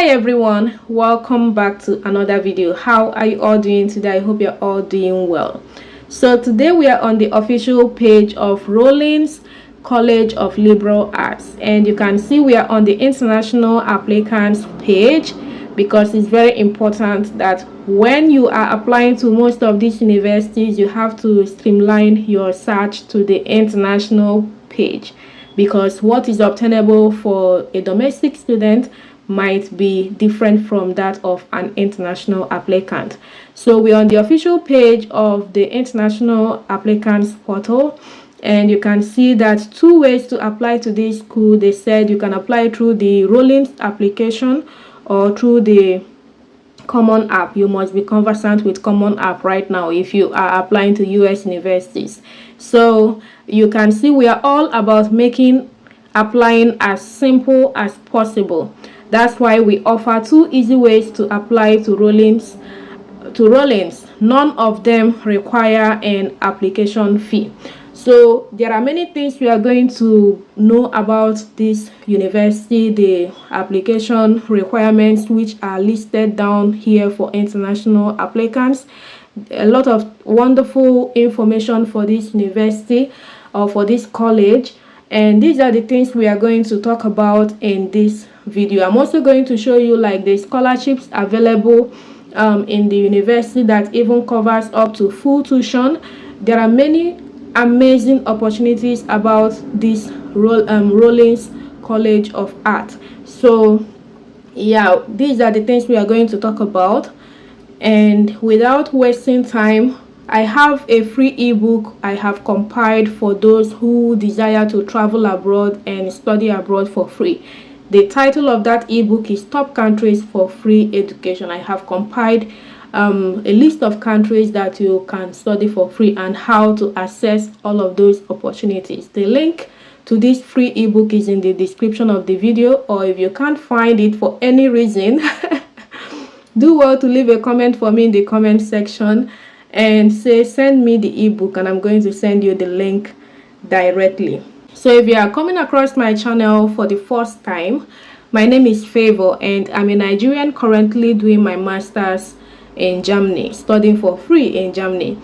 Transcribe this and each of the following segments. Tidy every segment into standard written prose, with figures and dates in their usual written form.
Hi everyone, welcome back to another video. How are you all doing today? I hope you're all doing well. So today we are on the official page of Rollins College of Liberal Arts, and you can see we are on the international applicants page because it's very important that when you are applying to most of these universities, you have to streamline your search to the international page, because what is obtainable for a domestic student might be different from that of an international applicant. So we're on the official page of the international applicants portal, and you can see that two ways to apply to this school. They said you can apply through the Rollins application or through the Common App. You must be conversant with Common App right now if you are applying to US universities. So you can see we are all about making applying as simple as possible. That's why we offer two easy ways to apply to Rollins. None of them require an application fee. So there are many things we are going to know about this university, the application requirements which are listed down here for international applicants. A lot of wonderful information for this university or for this college, and these are the things we are going to talk about in this video. I'm also going to show you like the scholarships available in the university that even covers up to full tuition. There are many amazing opportunities about this Rollins College of Art. So yeah, these are the things we are going to talk about, and without wasting time, I have a free ebook I have compiled for those who desire to travel abroad and study abroad for free. The title of that ebook is Top Countries for Free Education. I have compiled a list of countries that you can study for free and how to access all of those opportunities. The link to this free ebook is in the description of the video, or if you can't find it for any reason, do well to leave a comment for me in the comment section and say send me the ebook, and I'm going to send you the link directly. So if you are coming across my channel for the first time, my name is Favour and I'm a Nigerian currently doing my master's in Germany, studying for free in Germany.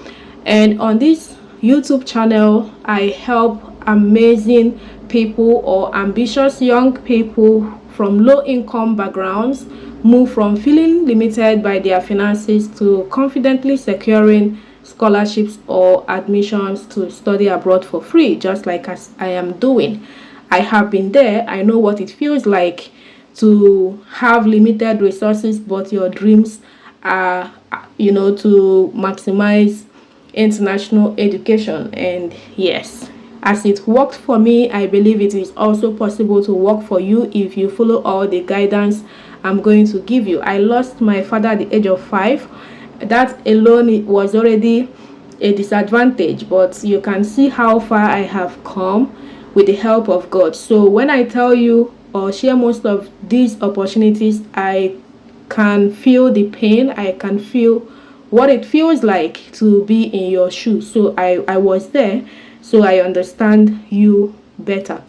And on this YouTube channel, I help amazing people or ambitious young people from low income backgrounds move from feeling limited by their finances to confidently securing scholarships or admissions to study abroad for free, just like as I am doing. I have been there. I know what it feels like to have limited resources, but your dreams are, to maximize international education. And yes, as it worked for me, I believe it is also possible to work for you if you follow all the guidance I'm going to give you. I lost my father at the age of 5. That alone was already a disadvantage, but you can see how far I have come with the help of God. So when I tell you or share most of these opportunities, I can feel the pain. I can feel what it feels like to be in your shoes. So I was there, so I understand you better.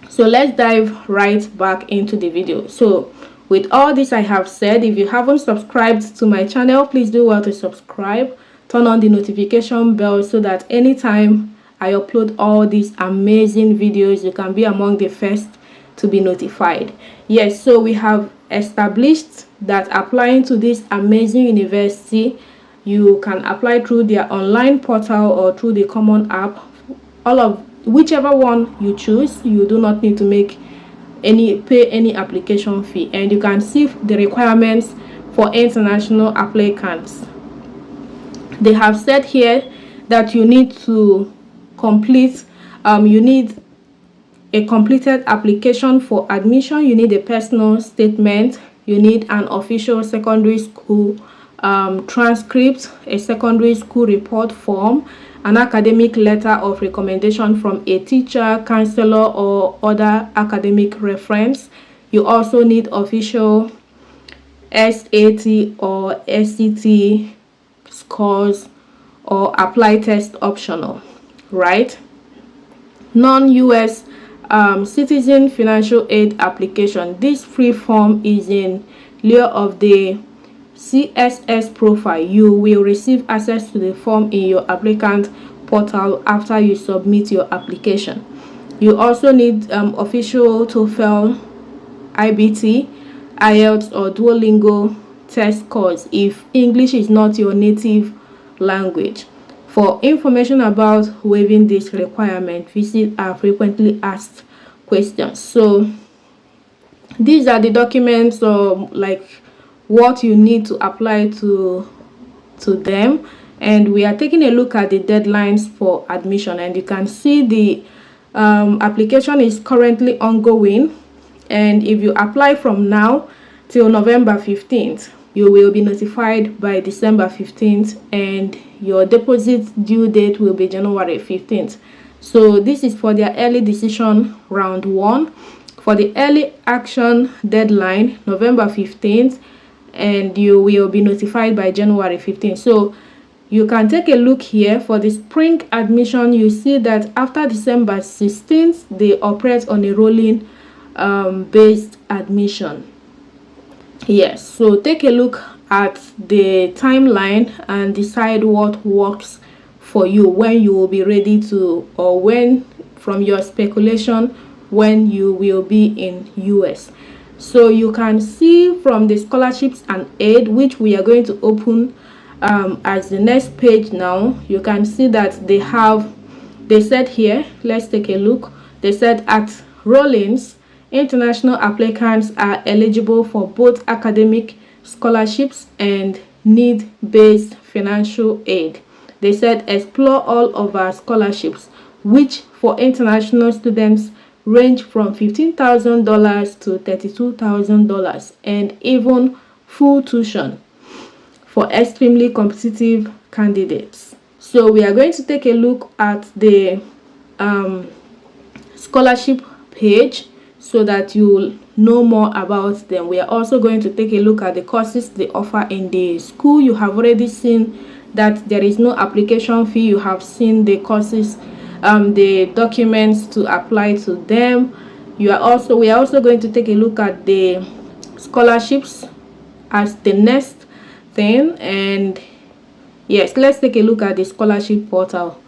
So let's dive right back into the video. So with all this I have said, if you haven't subscribed to my channel, please do well to subscribe. Turn on the notification bell so that anytime I upload all these amazing videos, you can be among the first to be notified. Yes, so we have established that applying to this amazing university, you can apply through their online portal or through the Common App. Whichever one you choose, you do not need to pay any application fee. And you can see the requirements for international applicants. They have said here that you need to complete you need a completed application for admission, you need a personal statement, you need an official secondary school transcript, a secondary school report form, an academic letter of recommendation from a teacher, counselor, or other academic reference. You also need official SAT or SCT scores or apply test optional, right? Non-US citizen financial aid application. This free form is in lieu of the CSS profile. You will receive access to the form in your applicant portal after you submit your application. You also need official TOEFL, IBT, IELTS or Duolingo test scores if English is not your native language. For information about waiving this requirement, visit our frequently asked questions. So these are the documents, or like what you need to apply to them, and we are taking a look at the deadlines for admission. And you can see the application is currently ongoing, and if you apply from now till November 15th, you will be notified by December 15th, and your deposit due date will be January 15th. So this is for their early decision round 1. For the early action deadline, November 15th, and you will be notified by January 15th. So you can take a look here. For the spring admission, you see that after December 16th, they operate on a rolling based admission. Yes, so take a look at the timeline and decide what works for you, when you will be ready to, or when, from your speculation, when you will be in US. So you can see from the scholarships and aid, which we are going to open as the next page now, you can see that they said here, let's take a look. They said at Rollins, international applicants are eligible for both academic scholarships and need-based financial aid. They said explore all of our scholarships, which for international students range from $15,000 to $32,000, and even full tuition for extremely competitive candidates. So we are going to take a look at the scholarship page so that you'll know more about them. We are also going to take a look at the courses they offer in the school. You have already seen that there is no application fee. You have seen the courses, the documents to apply to them. We are also going to take a look at the scholarships as the next thing. And yes, let's take a look at the scholarship portal.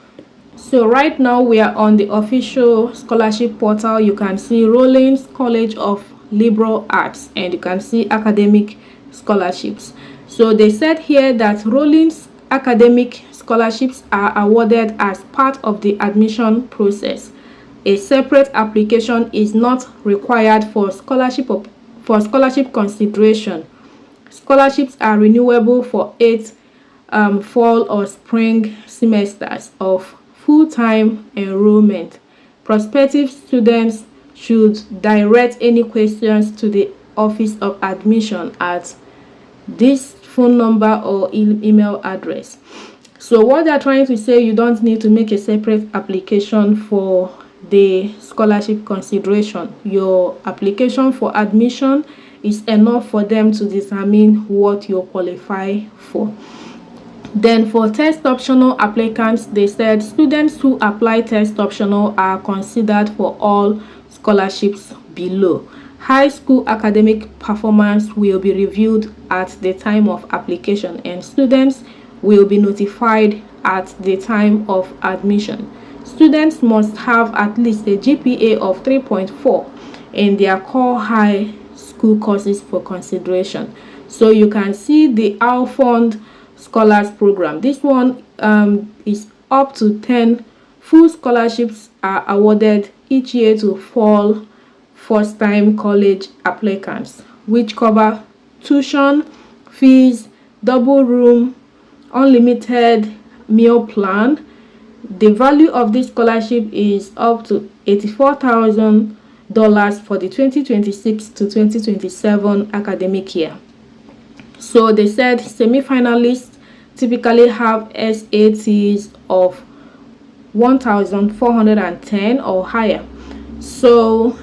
So right now we are on the official scholarship portal. You can see Rollins College of Liberal Arts, and you can see academic scholarships. So they said here that Rollins academic scholarships are awarded as part of the admission process. A separate application is not required for scholarship consideration. Scholarships are renewable for 8 fall or spring semesters of full-time enrollment. Prospective students should direct any questions to the Office of Admission at this phone number or email address. So what they're trying to say, you don't need to make a separate application for the scholarship consideration. Your application for admission is enough for them to determine what you qualify for. Then for test optional applicants, they said students who apply test optional are considered for all scholarships below. High school academic performance will be reviewed at the time of application, and students will be notified at the time of admission. Students must have at least a GPA of 3.4 in their core high school courses for consideration. So you can see the Fund Scholars Program. This one is up to 10 full scholarships are awarded each year to fall first-time college applicants, which cover tuition, fees, double room, unlimited meal plan. The value of this scholarship is up to $84,000 for the 2026 to 2027 academic year. So they said semi-finalists typically have SATs of 1,410 or higher. So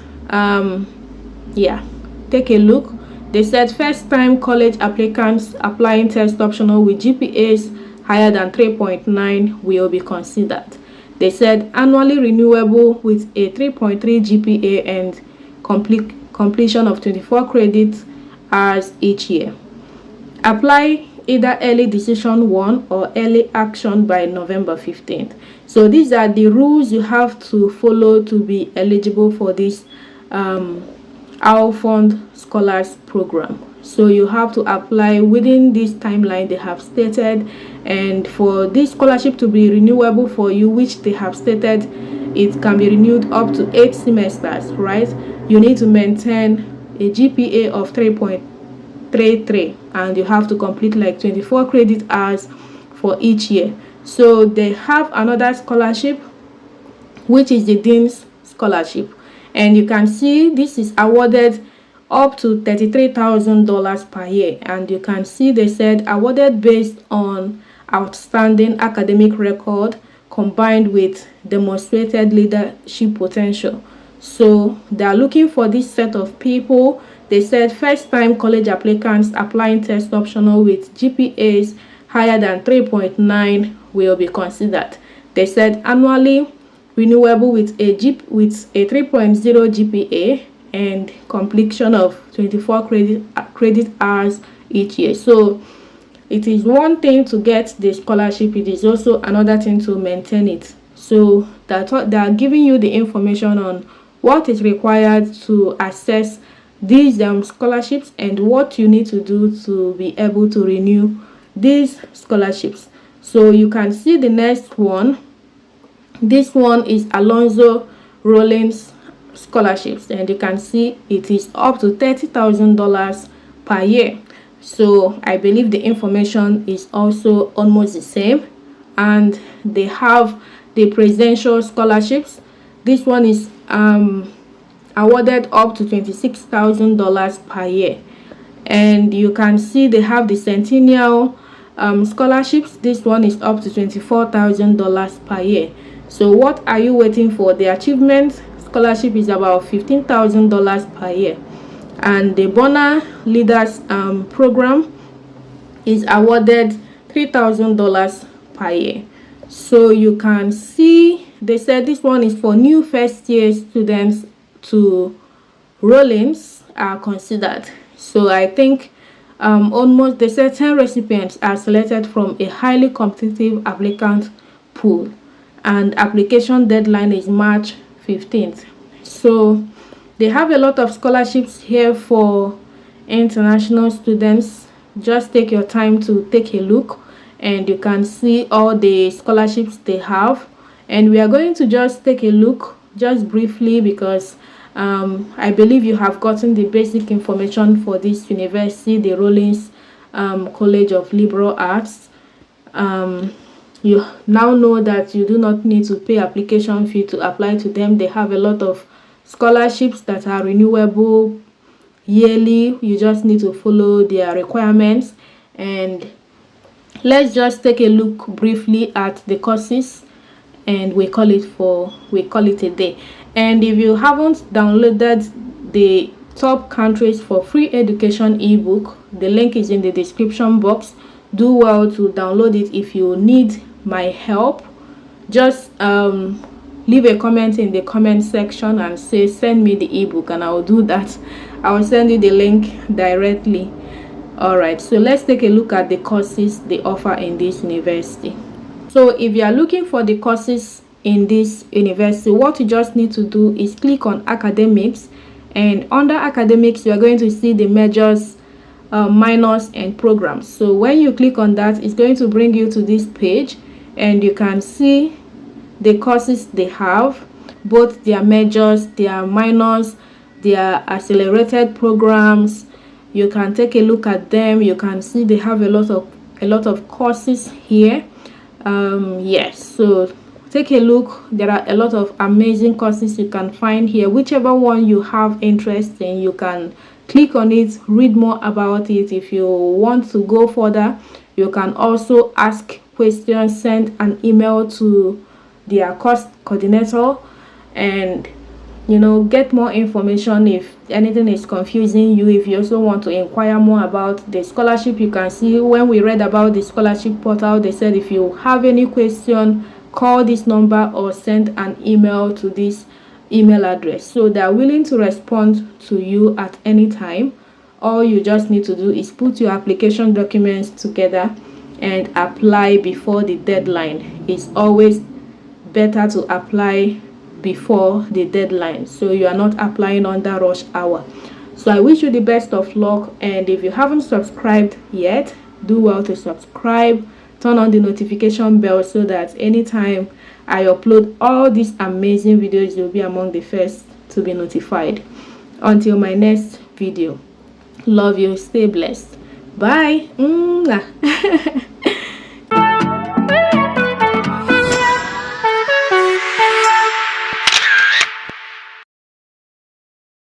yeah, take a look. They said first-time college applicants applying test optional with GPAs higher than 3.9 will be considered. They said annually renewable with a 3.3 GPA and completion of 24 credit hours each year. Apply either early decision 1 or early action by November 15th. So these are the rules you have to follow to be eligible for this Our Fund Scholars Program. So you have to apply within this timeline they have stated, and for this scholarship to be renewable for you, which they have stated it can be renewed up to 8 semesters, right? You need to maintain a GPA of 3.33 and you have to complete like 24 credit hours for each year. So they have another scholarship, which is the Dean's Scholarship, and you can see this is awarded up to $33,000 per year, and you can see they said awarded based on outstanding academic record combined with demonstrated leadership potential. So they are looking for this set of people. They said first-time college applicants applying test optional with GPAs higher than 3.9 will be considered. They said annually renewable with a 3.0 GPA and completion of 24 credit hours each year. So it is one thing to get the scholarship, it is also another thing to maintain it. So that's what they are giving you the information on what is required to access these scholarships and what you need to do to be able to renew these scholarships. So you can see the next one. This one is Alonzo Rollins scholarships, and you can see it is up to $30,000 per year. So I believe the information is also almost the same. And they have the presidential scholarships. This one is awarded up to $26,000 per year, and you can see they have the centennial scholarships. This one is up to $24,000 per year. So what are you waiting for? The achievement scholarship is about $15,000 per year, and the Bonner Leaders program is awarded $3,000 per year. So you can see they said this one is for new first year students to Rollins are considered. So I think almost they said 10 recipients are selected from a highly competitive applicant pool, and application deadline is March 15th. So they have a lot of scholarships here for international students. Just take your time to take a look, and you can see all the scholarships they have. And we are going to just take a look just briefly because I believe you have gotten the basic information for this university, the Rollins College of Liberal Arts. You now know that you do not need to pay application fee to apply to them. They have a lot of scholarships that are renewable yearly. You just need to follow their requirements. And let's just take a look briefly at the courses, and we call it a day. And if you haven't downloaded the top countries for free education ebook, the link is in the description box. Do well to download it. If you need my help, just leave a comment in the comment section and say send me the ebook, and I will do that. I will send you the link directly. All right, so let's take a look at the courses they offer in this university. So if you are looking for the courses in this university, what you just need to do is click on academics, and under academics you are going to see the majors, minors and programs. So when you click on that, it's going to bring you to this page, and you can see the courses they have, both their majors, their minors, their accelerated programs. You can take a look at them. You can see they have a lot of courses here. Yes, so take a look. There are a lot of amazing courses you can find here. Whichever one you have interest in, you can click on it, read more about it. If you want to go further, you can also ask questions, send an email to their course coordinator, and get more information if anything is confusing you. If you also want to inquire more about the scholarship, you can see when we read about the scholarship portal, they said if you have any question, call this number or send an email to this email address. So they are willing to respond to you at any time. All you just need to do is put your application documents together and apply before the deadline. It's always better to apply before the deadline, so you are not applying under rush hour. So I wish you the best of luck, and if you haven't subscribed yet, do well to subscribe, turn on the notification bell so that anytime I upload all these amazing videos, you'll be among the first to be notified. Until my next video, love you, stay blessed, bye.